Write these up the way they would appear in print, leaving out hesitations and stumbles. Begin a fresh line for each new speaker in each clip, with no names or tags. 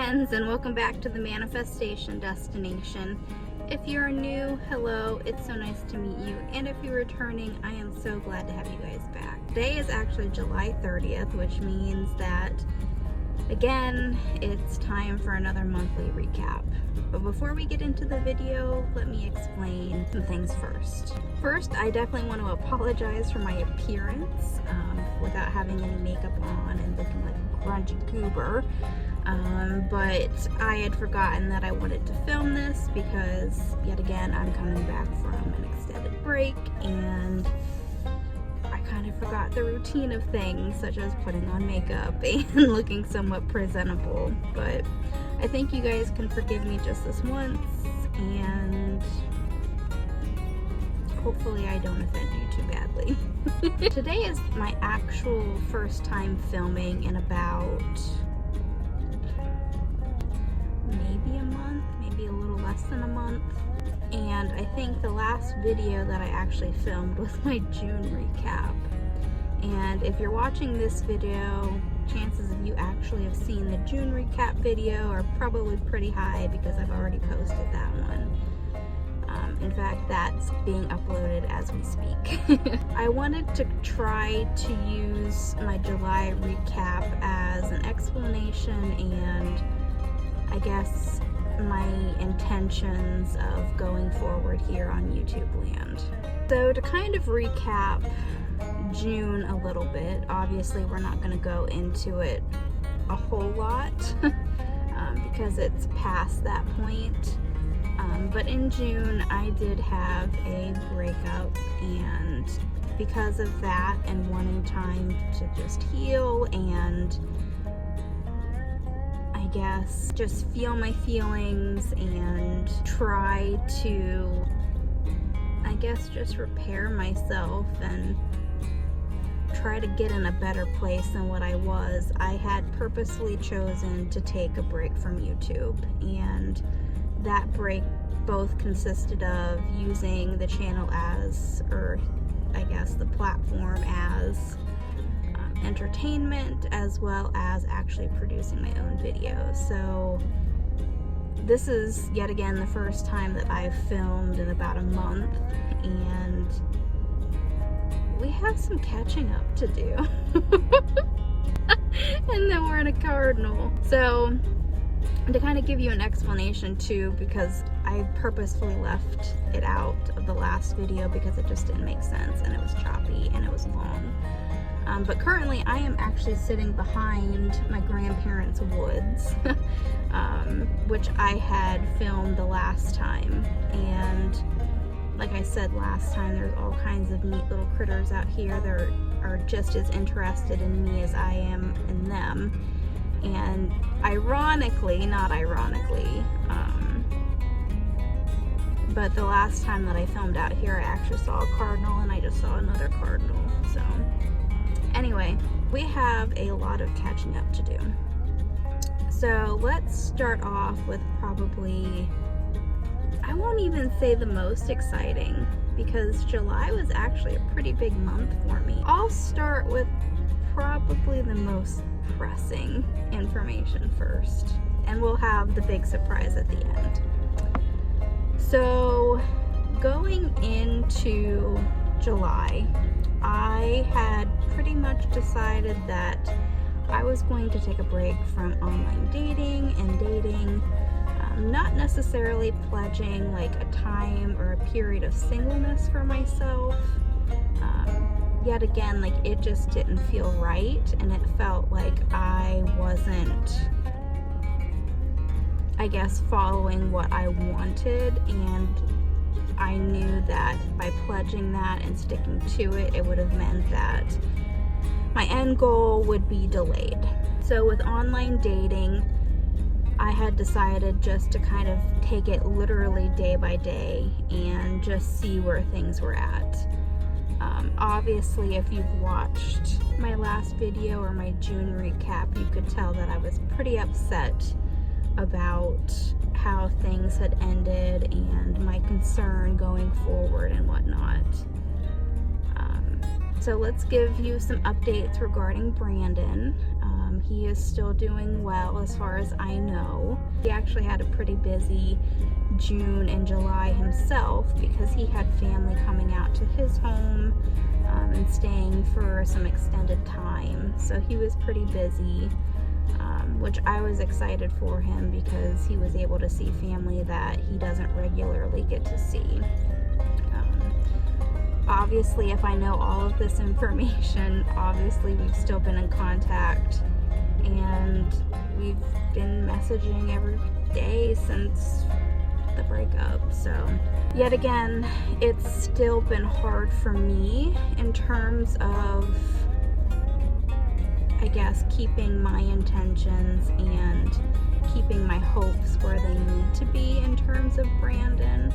friends, and welcome back to the Manifestation Destination. If you're new, hello, it's so nice to meet you, and if you're returning, I am so glad to have you guys back. Today is actually July 30th, which means that, again, it's time for another monthly recap. But before we get into the video, let me explain some things first. First, I definitely want to apologize for my appearance without having any makeup on and looking like a grungy goober. But I had forgotten that I wanted to film this because, yet again, I'm coming back from an extended break and I kind of forgot the routine of things such as putting on makeup and looking somewhat presentable. But I think you guys can forgive me just this once, and hopefully I don't offend you too badly. Today is my actual first time filming in about maybe a month, maybe a little less than a month. And I think the last video that I actually filmed was my June recap. And if you're watching this video, chances of you actually have seen the June recap video are probably pretty high because I've already posted that one. In fact, that's being uploaded as we speak. I wanted to try to use my July recap as an explanation and I guess my intentions of going forward here on YouTube land. So to kind of recap June a little bit, obviously we're not going to go into it a whole lot because it's past that point. But in June I did have a breakup, and because of that and wanting time to just heal and I guess just feel my feelings and try to, I guess, just repair myself and try to get in a better place than what I was, I had purposely chosen to take a break from YouTube. And that break both consisted of using the channel as, or I guess the platform as, entertainment, as well as actually producing my own videos. So this is yet again the first time that I've filmed in about a month, and we have some catching up to do. And then we're in a cardinal. So to kind of give you an explanation too, because I purposefully left it out of the last video because it just didn't make sense and it was choppy and it was long. But currently I am actually sitting behind my grandparents' woods, which I had filmed the last time. And like I said last time, there's all kinds of neat little critters out here that are just as interested in me as I am in them. And ironically, not ironically, but the last time that I filmed out here, I actually saw a cardinal and I just saw another cardinal. So anyway, we have a lot of catching up to do. So let's start off with probably, I won't even say the most exciting, because July was actually a pretty big month for me. I'll start with probably the most pressing information first, and we'll have the big surprise at the end. So going into July, I had pretty much decided that I was going to take a break from online dating and dating, not necessarily pledging like a time or a period of singleness for myself. Yet again, like it just didn't feel right, and it felt like I wasn't, I guess, following what I wanted, and I knew that by pledging that and sticking to it, it would have meant that my end goal would be delayed. So with online dating, I had decided just to kind of take it literally day by day and just see where things were at. Obviously, if you've watched my last video or my June recap, you could tell that I was pretty upset about how things had ended and my concern going forward and whatnot. So let's give you some updates regarding Brandon. He is still doing well as far as I know. He actually had a pretty busy June and July himself because he had family coming out to his home and staying for some extended time. So he was pretty busy, which I was excited for him because he was able to see family that he doesn't regularly get to see. Obviously, if I know all of this information, obviously we've still been in contact and we've been messaging every day since the breakup. So yet again, it's still been hard for me in terms of, I guess, keeping my intentions and keeping my hopes where they need to be in terms of Brandon,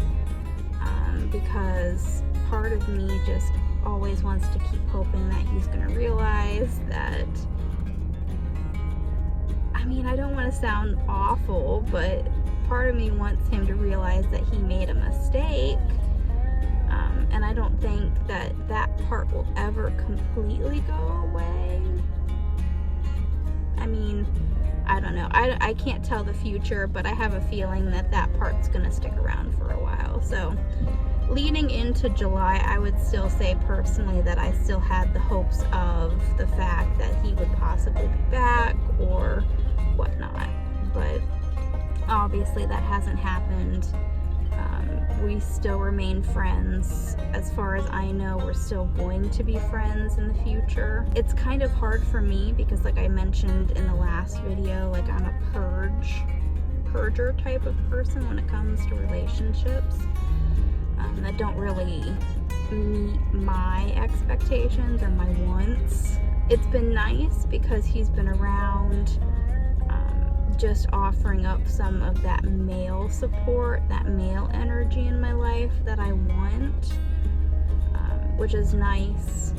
because part of me just always wants to keep hoping that he's going to realize that, I mean, I don't want to sound awful, but part of me wants him to realize that he made a mistake, and I don't think that that part will ever completely go away. I mean, I don't know. I can't tell the future, but I have a feeling that that part's going to stick around for a while. So leading into July, I would still say personally that I still had the hopes of the fact that he would possibly be back or whatnot. But obviously that hasn't happened. We still remain friends. As far as I know, we're still going to be friends in the future. It's kind of hard for me because, like I mentioned in the last video, like I'm a purger type of person when it comes to relationships that don't really meet my expectations or my wants. It's been nice because he's been around, just offering up some of that male support, that male energy in my life that I want, which is nice.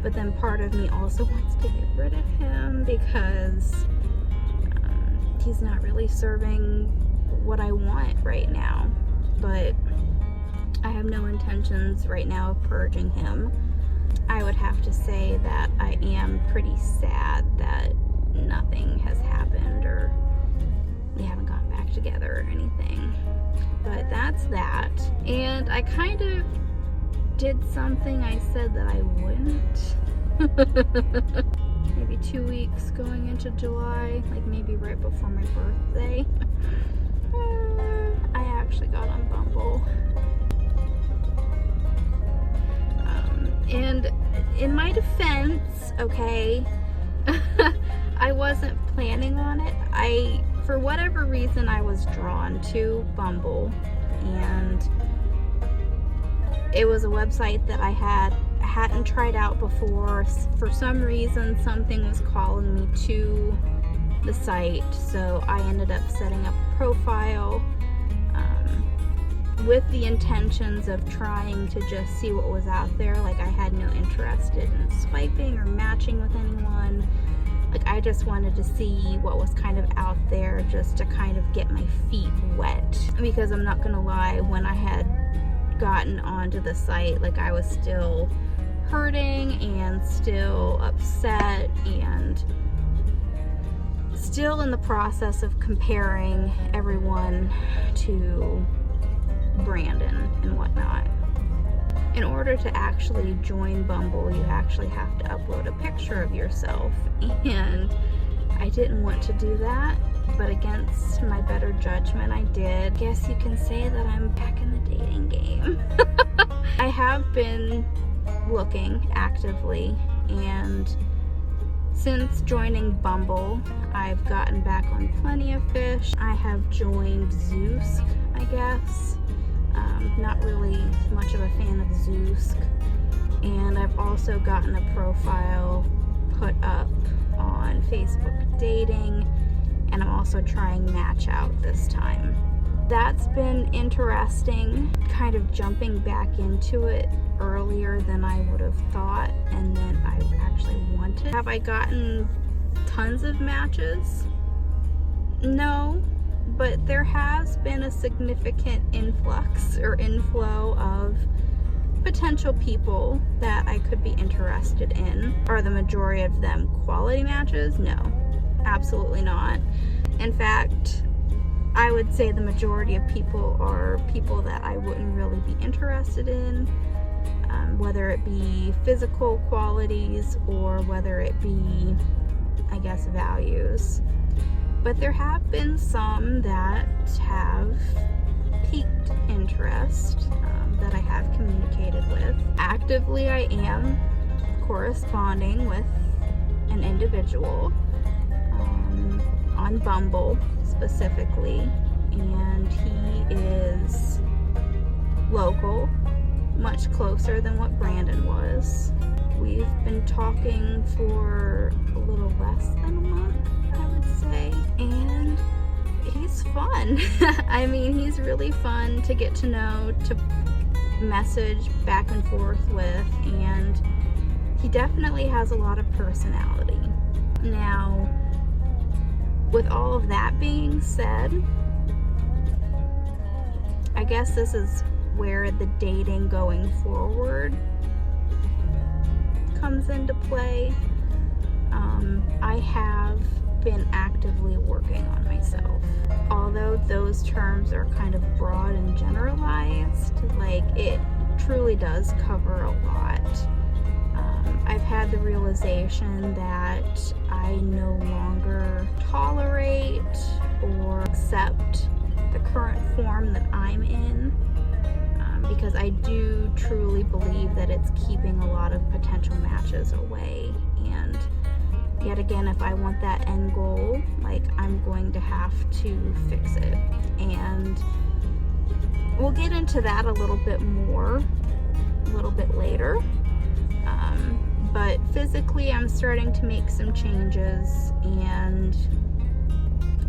But then part of me also wants to get rid of him because he's not really serving what I want right now. But I have no intentions right now of purging him. I would have to say that I am pretty sad that nothing has happened or we haven't gotten back together or anything. But that's that. And I kind of did something I said that I wouldn't. Maybe 2 weeks going into July, like maybe right before my birthday. I actually got on Bumble. And in my defense, okay, I wasn't planning on it. For whatever reason, I was drawn to Bumble, and it was a website that I hadn't tried out before. For some reason, something was calling me to the site, so I ended up setting up a profile with the intentions of trying to just see what was out there. Like, I had no interest in swiping or matching with anyone. Like, I just wanted to see what was kind of out there just to kind of get my feet wet. Because I'm not gonna lie, when I had gotten onto the site, like, I was still hurting and still upset and still in the process of comparing everyone to Brandon and whatnot. In order to actually join Bumble, you actually have to upload a picture of yourself, and I didn't want to do that, but against my better judgment, I did. I guess you can say that I'm back in the dating game. I have been looking actively, and since joining Bumble, I've gotten back on Plenty of Fish. I have joined Zoosk, I guess. Not really much of a fan of Zoosk. And I've also gotten a profile put up on Facebook Dating, and I'm also trying Match Out this time. That's been interesting, kind of jumping back into it earlier than I would have thought and then I actually wanted. Have I gotten tons of matches? No. But there has been a significant influx or inflow of potential people that I could be interested in. Are the majority of them quality matches? No, absolutely not. In fact, I would say the majority of people are people that I wouldn't really be interested in, whether it be physical qualities or whether it be, I guess, values. But there have been some that have piqued interest that I have communicated with. Actively, I am corresponding with an individual on Bumble specifically, and he is local, much closer than what Brandon was. We've been talking for a little less than a month, I would say, and he's fun. I mean, he's really fun to get to know, to message back and forth with, and he definitely has a lot of personality. Now, with all of that being said, I guess this is where the dating going forward comes into play. I have been actively working on myself. Although those terms are kind of broad and generalized, like, it truly does cover a lot. I've had the realization that I no longer tolerate or accept the current form that I'm in, because I do truly believe that it's keeping a lot of potential matches away. And yet again, if I want that end goal, like, I'm going to have to fix it. And we'll get into that a little bit more a little bit later. But physically, I'm starting to make some changes, and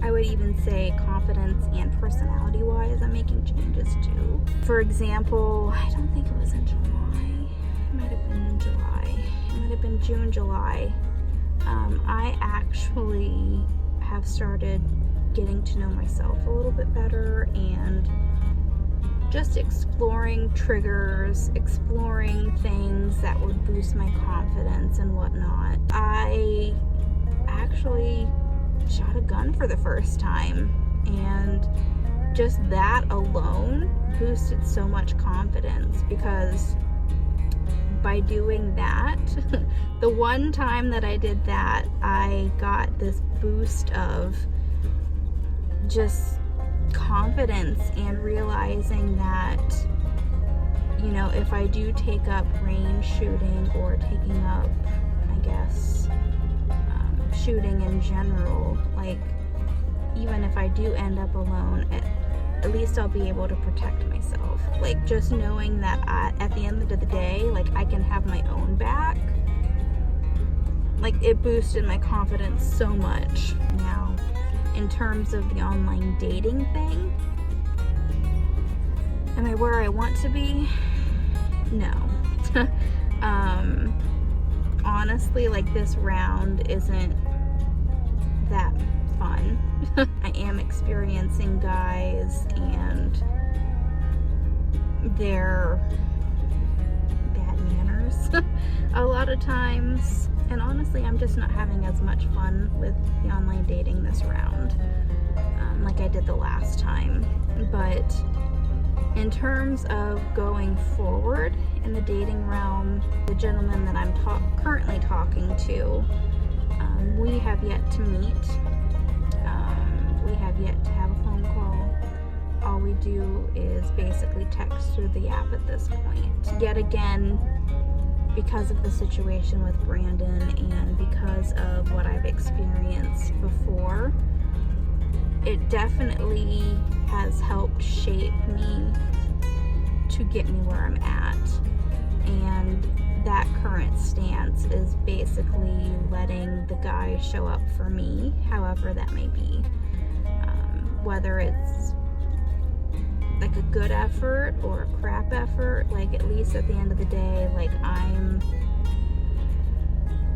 I would even say confidence and personality-wise, I'm making changes too. For example, I don't think it was in July. It might have been July. It might have been June, July. I actually have started getting to know myself a little bit better and just exploring triggers, exploring things that would boost my confidence and whatnot. I actually shot a gun for the first time, and just that alone boosted so much confidence, because by doing that, the one time that I did that, I got this boost of just confidence and realizing that, you know, if I do take up range shooting or taking up, I guess, shooting in general, like, even if I do end up alone, at least I'll be able to protect myself. Like, just knowing that at the end of the day, like, I can have my own back, like, it boosted my confidence so much. Now, in terms of the online dating thing, am I where I want to be? No. Honestly, like, this round isn't that fun. I am experiencing guys and their bad manners a lot of times, and honestly, I'm just not having as much fun with the online dating this round like I did the last time. But in terms of going forward in the dating realm, the gentleman that I'm currently talking to, we have yet to meet. We have yet to have a phone call. All we do is basically text through the app at this point. Yet again, because of the situation with Brandon and because of what I've experienced before, it definitely has helped shape me to get me where I'm at. And that current stance is basically letting the guy show up for me, however that may be. Whether it's like a good effort or a crap effort, like, at least at the end of the day, like, I'm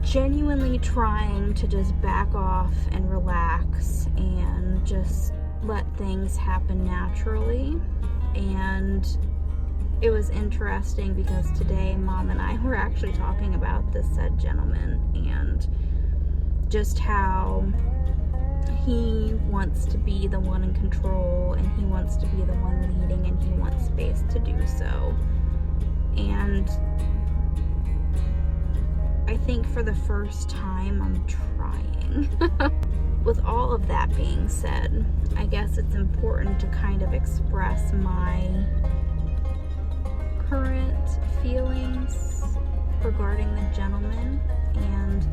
genuinely trying to just back off and relax and just let things happen naturally. And it was interesting because today Mom and I were actually talking about this said gentleman and just how he wants to be the one in control and he wants to be the one leading and he wants space to do so. And I think for the first time I'm trying. With all of that being said, I guess it's important to kind of express my current feelings regarding the gentleman. And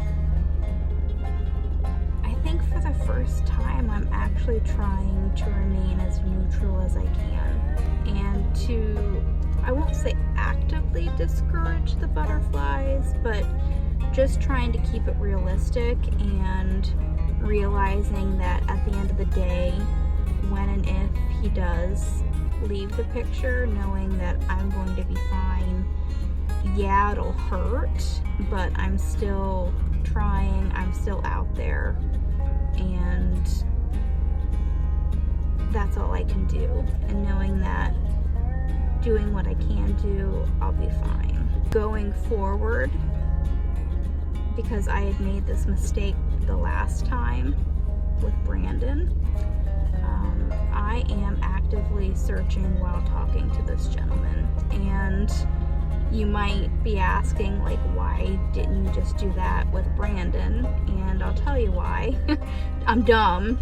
I think for the first time I'm actually trying to remain as neutral as I can and to, I won't say actively discourage the butterflies, but just trying to keep it realistic and realizing that at the end of the day, when and if he does leave the picture, knowing that I'm going to be fine. Yeah, it'll hurt, but I'm still trying, I'm still out there, and that's all I can do. And knowing that doing what I can do, I'll be fine. Going forward, because I had made this mistake the last time with Brandon, I am actively searching while talking to this gentleman. And you might be asking, like, why didn't you just do that with Brandon? And I'll tell you why. I'm dumb.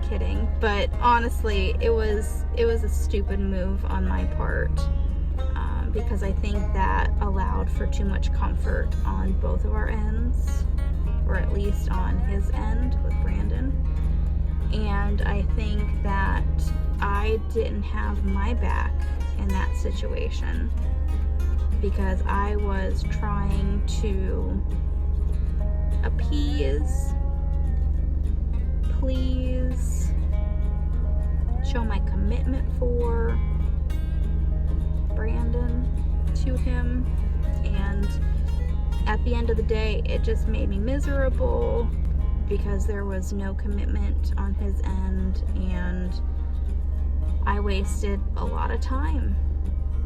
Kidding. But honestly, it was a stupid move on my part, because I think that allowed for too much comfort on both of our ends, or at least on his end with Brandon. And I think that I didn't have my back in that situation because I was trying to appease, please, show my commitment for Brandon to him, and at the end of the day it just made me miserable because there was no commitment on his end, and I wasted a lot of time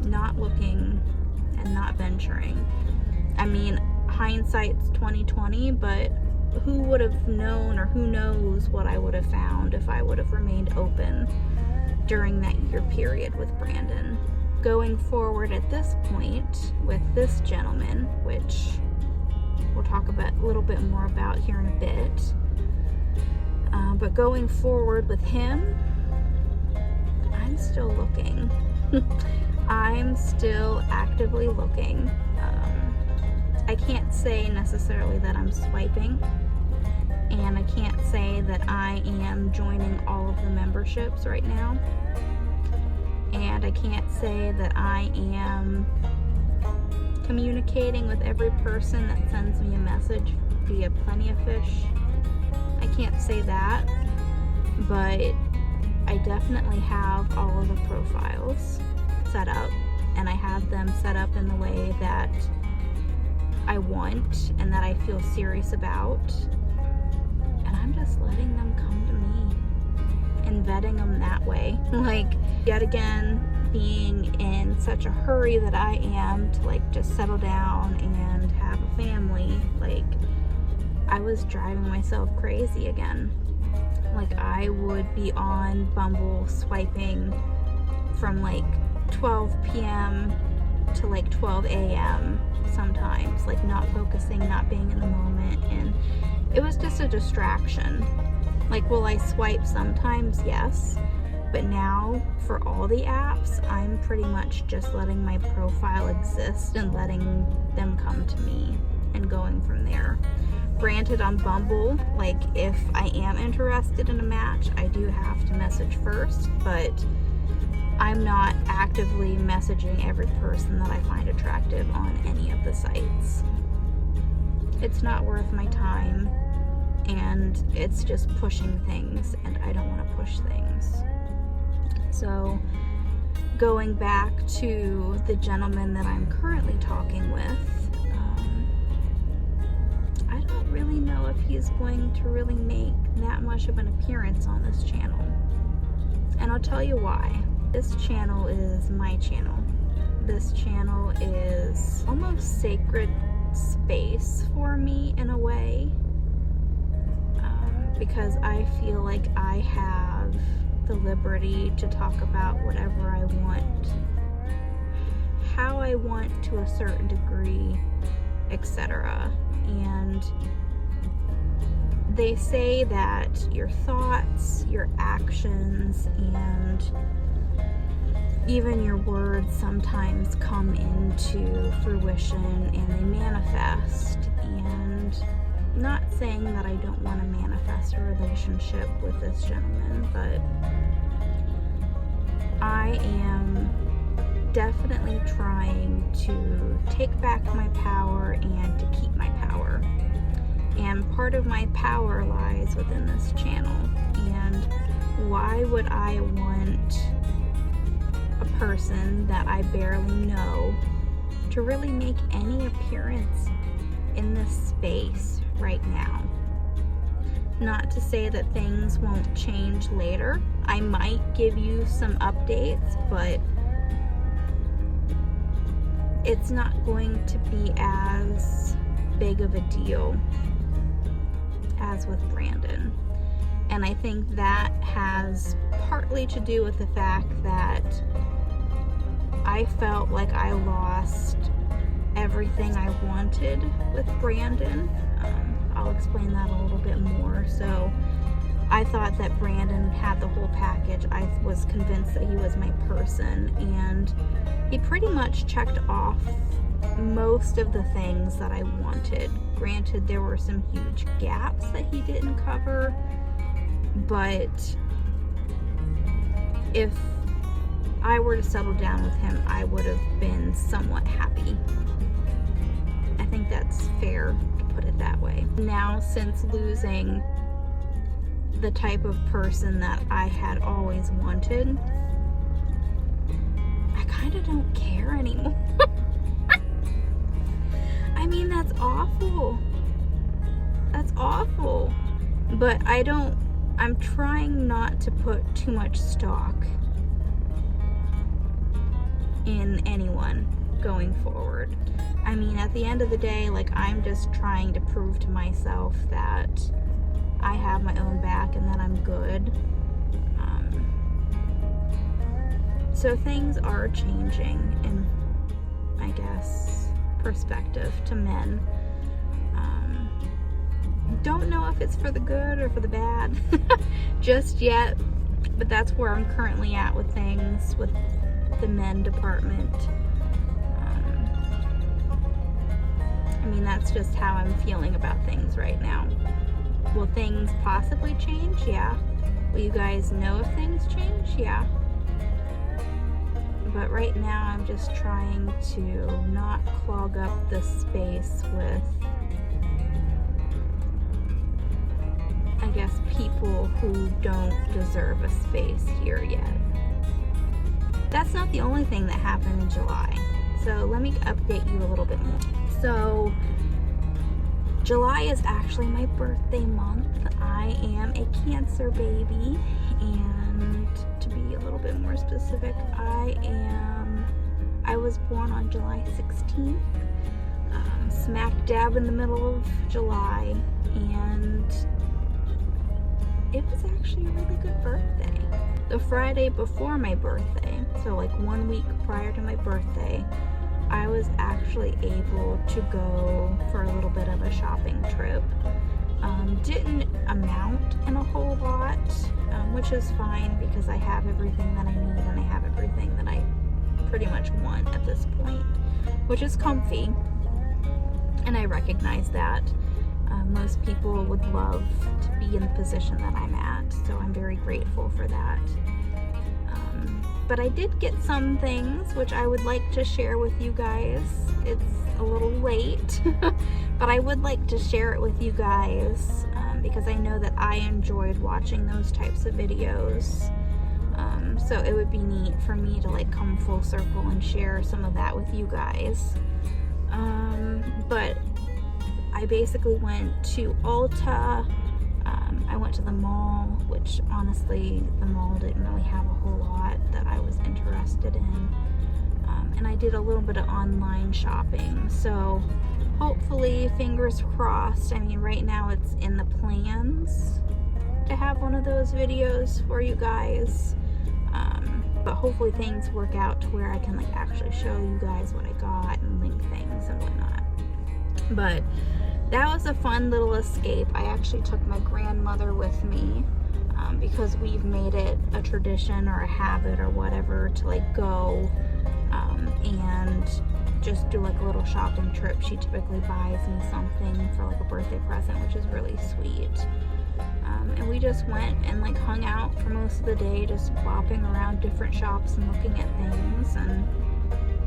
not looking and not venturing. I mean, hindsight's 20/20, but who would have known, or who knows what I would have found if I would have remained open during that year period with Brandon. Going forward at this point with this gentleman, which we'll talk about a little bit more about here in a bit, but going forward with him, I'm still looking. I'm still actively looking. I can't say necessarily that I'm swiping, and I can't say that I am joining all of the memberships right now, and I can't say that I am communicating with every person that sends me a message via Plenty of Fish. I can't say that, but I definitely have all of the profiles set up, and I have them set up in the way that I want and that I feel serious about, and I'm just letting them come to me and vetting them that way. Like, yet again, being in such a hurry that I am to, like, just settle down and have a family, like, I was driving myself crazy again. Like, I would be on Bumble swiping from like 12 p.m. to like 12 a.m. sometimes, like not focusing, not being in the moment, and it was just a distraction. Like, will I swipe sometimes? Yes. But now, for all the apps, I'm pretty much just letting my profile exist and letting them come to me and going from there. Granted, on Bumble, like, if I am interested in a match, I do have to message first, but I'm not actively messaging every person that I find attractive on any of the sites. It's not worth my time, and it's just pushing things, and I don't want to push things. So, going back to the gentleman that I'm currently talking with, I don't really know if he's going to really make that much of an appearance on this channel. And I'll tell you why. This channel is my channel. This channel is almost sacred space for me in a way, because I feel like I have the liberty to talk about whatever I want, how I want to a certain degree, etc. And they say that your thoughts, your actions, and even your words sometimes come into fruition and they manifest. And not saying that I don't want to manifest a relationship with this gentleman, but I am definitely trying to take back my power and to keep my power. And part of my power lies within this channel. And why would I want a person that I barely know to really make any appearance in this space right now? Not to say that things won't change later. I might give you some updates, but it's not going to be as big of a deal as with Brandon. And I think that has partly to do with the fact that I felt like I lost everything I wanted with Brandon. I'll explain that a little bit more. So I thought that Brandon had the whole package. I was convinced that he was my person, and he pretty much checked off most of the things that I wanted. Granted, there were some huge gaps that he didn't cover, but if I were to settle down with him, I would have been somewhat happy. I think that's fair to put it that way. Now, since losing the type of person that I had always wanted, I kind of don't care anymore. I mean, that's awful. That's awful. But I'm trying not to put too much stock in anyone going forward. I mean, at the end of the day, like, I'm just trying to prove to myself that I have my own back and that I'm good. So things are changing in, I guess, perspective to men. Don't know if it's for the good or for the bad just yet, but that's where I'm currently at with things with the men department. I mean, that's just how I'm feeling about things right now. Will things possibly change? Yeah. Will you guys know if things change? Yeah. But right now I'm just trying to not clog up the space with, I guess, people who don't deserve a space here yet. That's not the only thing that happened in July. So let me update you a little bit more. So July is actually my birthday month. I am a Cancer baby, and to be a little bit more specific, I was born on July 16th, smack dab in the middle of July, and it was actually a really good birthday. The Friday before my birthday, so like 1 week prior to my birthday, I was actually able to go for a little bit of a shopping trip. Didn't amount in a whole lot, which is fine because I have everything that I need and I have everything that I pretty much want at this point, which is comfy, and I recognize that. Most people would love to be in the position that I'm at, so I'm very grateful for that. But I did get some things which I would like to share with you guys. It's a little late, but I would like to share it with you guys because I know that I enjoyed watching those types of videos. So it would be neat for me to like come full circle and share some of that with you guys. But I basically went to Ulta. I went to the mall, which honestly the mall didn't really have a whole lot that I was interested in. And I did a little bit of online shopping, so hopefully, fingers crossed. I mean, right now it's in the plans to have one of those videos for you guys, but hopefully things work out to where I can like actually show you guys what I got and link things and whatnot. But that was a fun little escape. I actually took my grandmother with me, because we've made it a tradition or a habit or whatever to like go and just do like a little shopping trip. She typically buys me something for like a birthday present, which is really sweet. And we just went and like hung out for most of the day, just bopping around different shops and looking at things and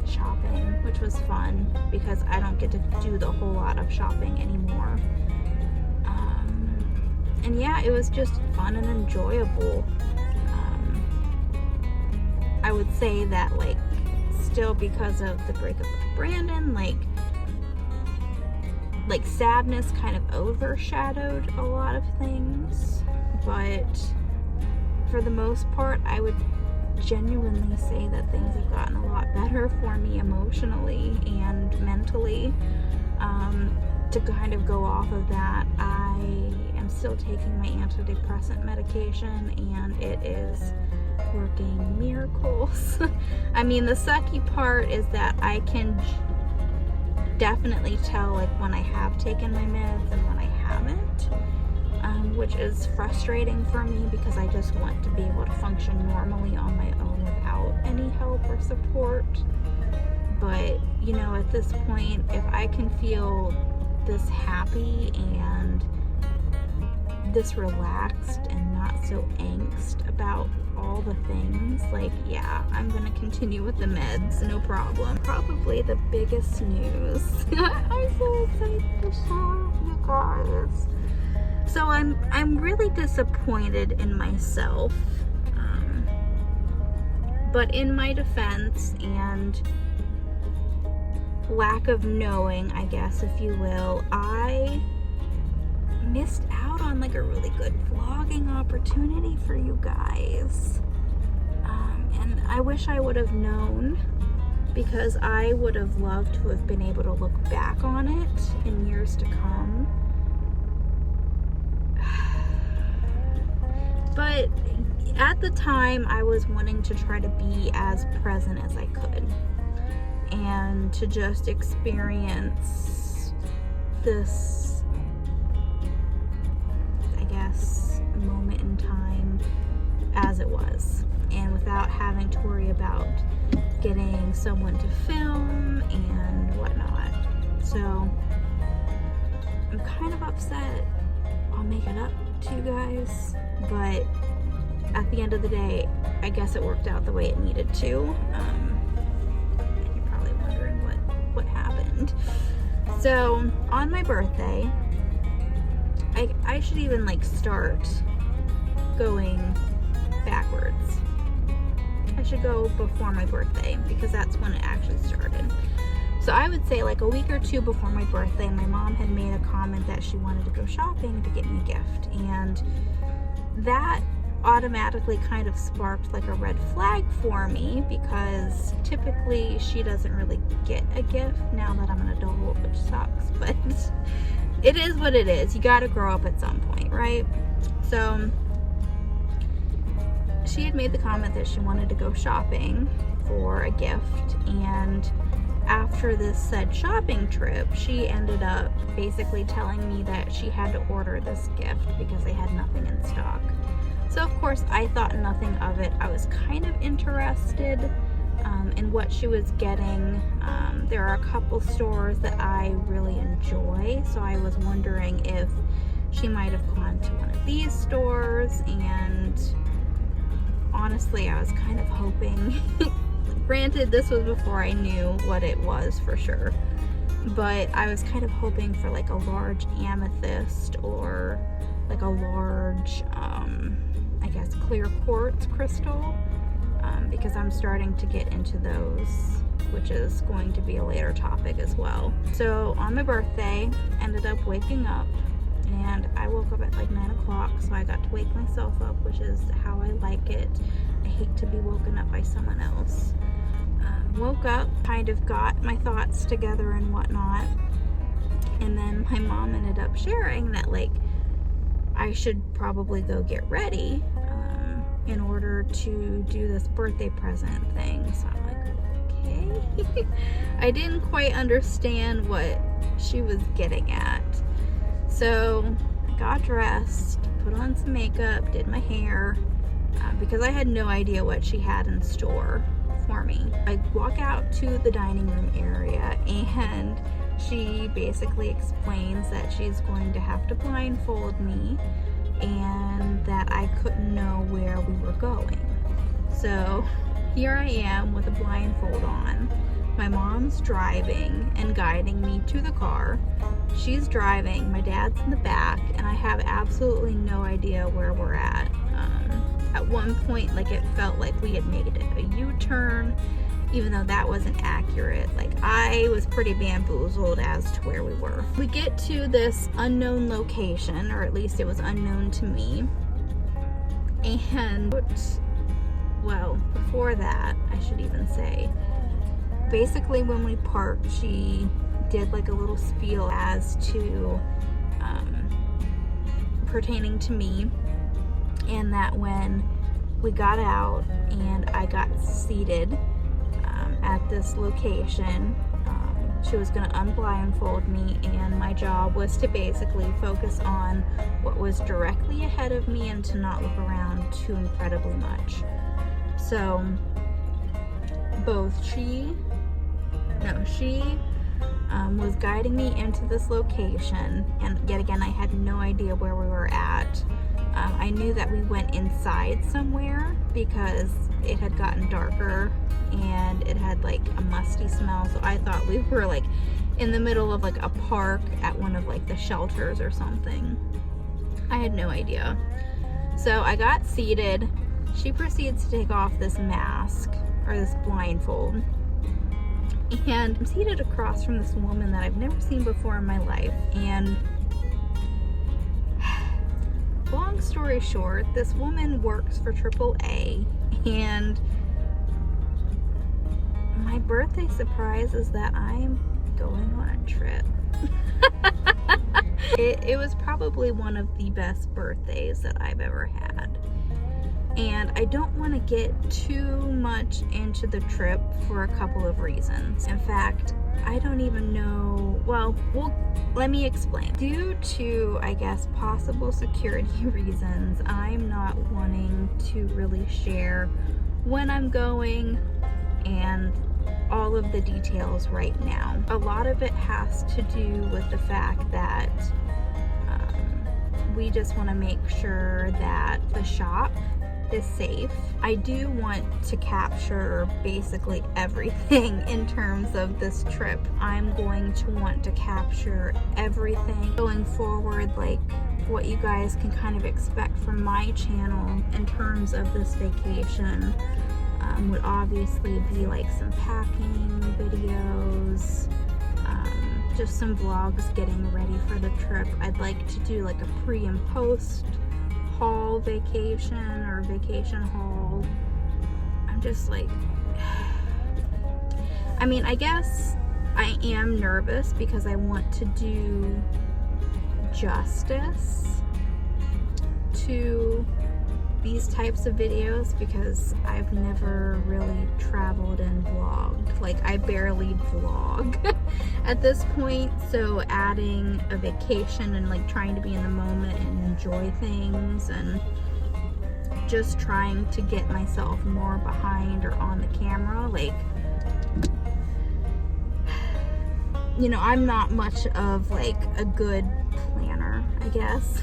shopping, which was fun because I don't get to do the whole lot of shopping anymore. And yeah, it was just fun and enjoyable. I would say that like still because of the breakup with Brandon, like sadness kind of overshadowed a lot of things, but for the most part I would genuinely say that things have gotten a lot better for me emotionally and mentally. To kind of go off of that, I am still taking my antidepressant medication and it is working miracles. I mean, the sucky part is that I can definitely tell like when I have taken my meds and when I haven't, which is frustrating for me because I just want to be able to function normally on my own without any help or support. But you know, at this point, if I can feel this happy and this relaxed and not so angst about all the things, like, yeah, I'm gonna continue with the meds, no problem. Probably the biggest news. I'm so excited to share with you guys. So I'm really disappointed in myself. But in my defense and lack of knowing, I guess, if you will, I missed out on like a really good vlogging opportunity for you guys. And I wish I would have known, because I would have loved to have been able to look back on it in years to come. But at the time, I was wanting to try to be as present as I could and to just experience this, I guess, moment in time as it was, and without having to worry about getting someone to film and whatnot. So I'm kind of upset. I'll make it up to you guys, but at the end of the day, I guess it worked out the way it needed to. And you're probably wondering what happened. So on my birthday, I should even like start going backwards. I should go before my birthday because that's when it actually started. So I would say like a week or two before my birthday, my mom had made a comment that she wanted to go shopping to get me a gift, and that automatically kind of sparked like a red flag for me, because typically she doesn't really get a gift now that I'm an adult, which sucks, but it is what it is. You gotta grow up at some point, right? So she had made the comment that she wanted to go shopping for a gift, and after this said shopping trip, she ended up basically telling me that she had to order this gift because they had nothing in stock. So of course I thought nothing of it. I was kind of interested in what she was getting. There are a couple stores that I really enjoy, so I was wondering if she might have gone to one of these stores, and honestly I was kind of hoping granted, this was before I knew what it was for sure, but I was kind of hoping for like a large amethyst or like a large, I guess, clear quartz crystal, because I'm starting to get into those, which is going to be a later topic as well. So on my birthday, ended up waking up and I woke up at like 9 o'clock, so I got to wake myself up, which is how I like it. I hate to be woken up by someone else. Woke up, kind of got my thoughts together and whatnot, and then my mom ended up sharing that like I should probably go get ready in order to do this birthday present thing. So I'm like, okay. I didn't quite understand what she was getting at. So I got dressed, put on some makeup, did my hair, because I had no idea what she had in store for me. I walk out to the dining room area, and she basically explains that she's going to have to blindfold me and that I couldn't know where we were going. So here I am with a blindfold on. My mom's driving and guiding me to the car. She's driving, my dad's in the back, and I have absolutely no idea where we're at. At one point, like, it felt like we had made a U-turn, even though that wasn't accurate. Like, I was pretty bamboozled as to where we were. We get to this unknown location, or at least it was unknown to me. And, well, before that, I should even say, basically when we parked, she did like a little spiel as to pertaining to me, and that when we got out and I got seated at this location, she was going to unblindfold me, and my job was to basically focus on what was directly ahead of me and to not look around too incredibly much. So she was guiding me into this location, and yet again I had no idea where we were at. I knew that we went inside somewhere because it had gotten darker and it had like a musty smell, so I thought we were like in the middle of like a park at one of like the shelters or something. I had no idea. So I got seated. She proceeds to take off this mask, or this blindfold, and I'm seated across from this woman that I've never seen before in my life. And long story short, this woman works for AAA, and my birthday surprise is that I'm going on a trip. It was probably one of the best birthdays that I've ever had. And I don't want to get too much into the trip for a couple of reasons. In fact, I don't even know, well, let me explain. Due to, I guess, possible security reasons, I'm not wanting to really share when I'm going and all of the details right now. A lot of it has to do with the fact that we just want to make sure that the shop is safe. I do want to capture basically everything in terms of this trip. I'm going to want to capture everything going forward, like what you guys can kind of expect from my channel in terms of this vacation. Would obviously be like some packing videos, just some vlogs getting ready for the trip. I'd like to do like a pre and post haul vacation, or vacation haul. I'm just like, I mean, I guess I am nervous because I want to do justice to these types of videos, because I've never really traveled and vlogged. Like, I barely vlog at this point, so adding a vacation and like trying to be in the moment and enjoy things and just trying to get myself more behind or on the camera, like, you know, I'm not much of like a good planner, I guess.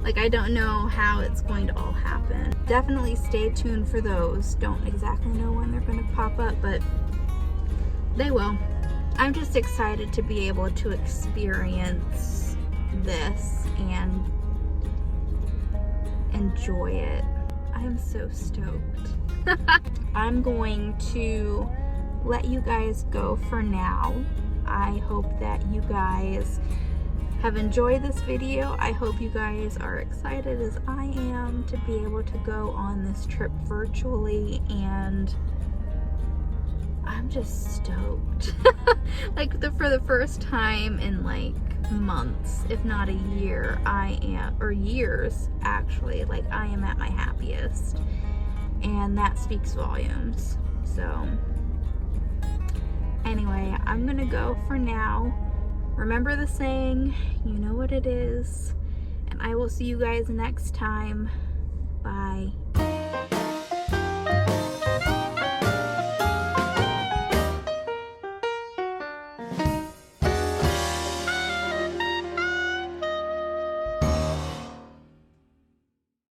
Like, I don't know how it's going to all happen. Definitely stay tuned for those. Don't exactly know when they're going to pop up, but they will. I'm just excited to be able to experience this and enjoy it. I'm so stoked. I'm going to let you guys go for now. I hope that you guys have enjoyed this video. I hope you guys are excited as I am to be able to go on this trip virtually, and I'm just stoked. Like for the first time in like months, if not a year, or years actually, like I am at my happiest, and that speaks volumes. So anyway, I'm gonna go for now. Remember the saying, you know what it is, and I will see you guys next time. Bye.